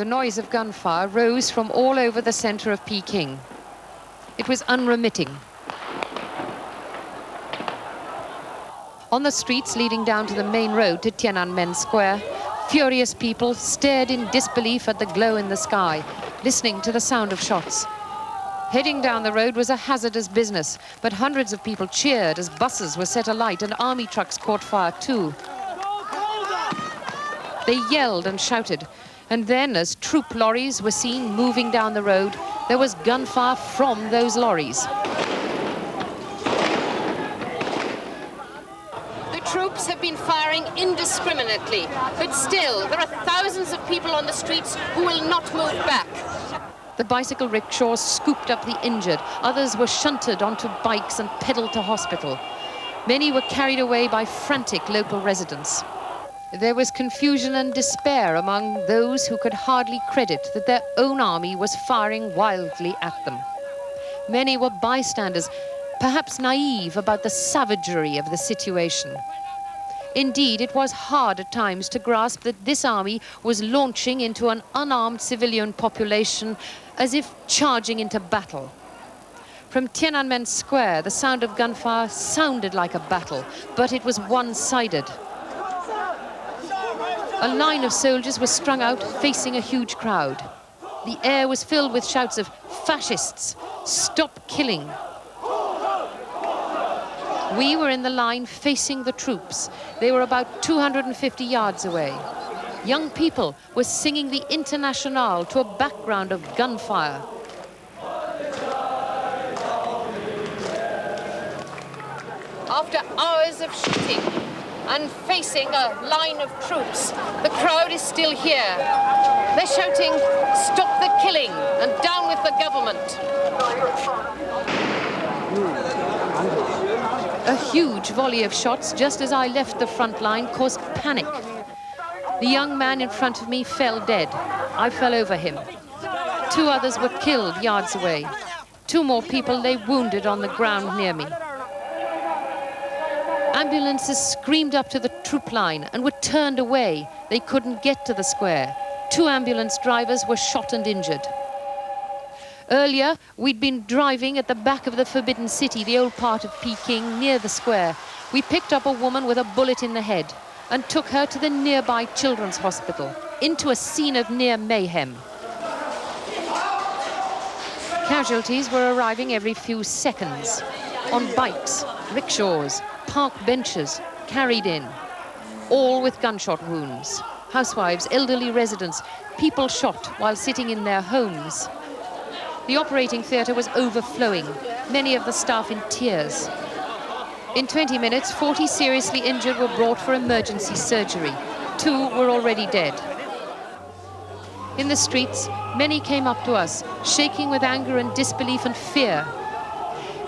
The noise of gunfire rose from all over the center of Peking. It was unremitting. On the streets leading down to the main road to Tiananmen Square, furious people stared in disbelief at the glow in the sky, listening to the sound of shots. Heading down the road was a hazardous business, but hundreds of people cheered as buses were set alight and army trucks caught fire too. They yelled and shouted, and then as troop lorries were seen moving down the road, there was gunfire from those lorries. Troops have been firing indiscriminately, but still there are thousands of people on the streets who will not move back. The bicycle rickshaws scooped up the injured. Others were shunted onto bikes and pedaled to hospital. Many were carried away by frantic local residents. There was confusion and despair among those who could hardly credit that their own army was firing wildly at them. Many were bystanders, perhaps naive about the savagery of the situation. Indeed, it was hard at times to grasp that this army was launching into an unarmed civilian population as if charging into battle. From Tiananmen Square, the sound of gunfire sounded like a battle, but it was one-sided. A line of soldiers was strung out facing a huge crowd. The air was filled with shouts of "Fascists! Stop killing!" We were in the line facing the troops. They were about 250 yards away. Young people were singing the Internationale to a background of gunfire. After hours of shooting and facing a line of troops, the crowd is still here. They're shouting, "Stop the killing and down with the government." A huge volley of shots just as I left the front line caused panic. The young man in front of me fell dead. I fell over him. 2 others were killed yards away. 2 more people lay wounded on the ground near me. Ambulances screamed up to the troop line and were turned away. They couldn't get to the square. 2 ambulance drivers were shot and injured. Earlier, we'd been driving at the back of the Forbidden City, the old part of Peking, near the square. We picked up a woman with a bullet in the head and took her to the nearby children's hospital, into a scene of near mayhem. Casualties were arriving every few seconds, on bikes, rickshaws, park benches, carried in, all with gunshot wounds. Housewives, elderly residents, people shot while sitting in their homes. The operating theatre was overflowing, many of the staff in tears. In 20 minutes, 40 seriously injured were brought for emergency surgery. 2 were already dead. In the streets, many came up to us, shaking with anger and disbelief and fear.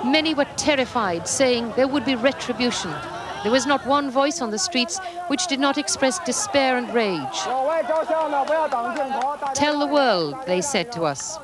Many were terrified, saying there would be retribution. There was not one voice on the streets which did not express despair and rage. "Tell the world," they said to us.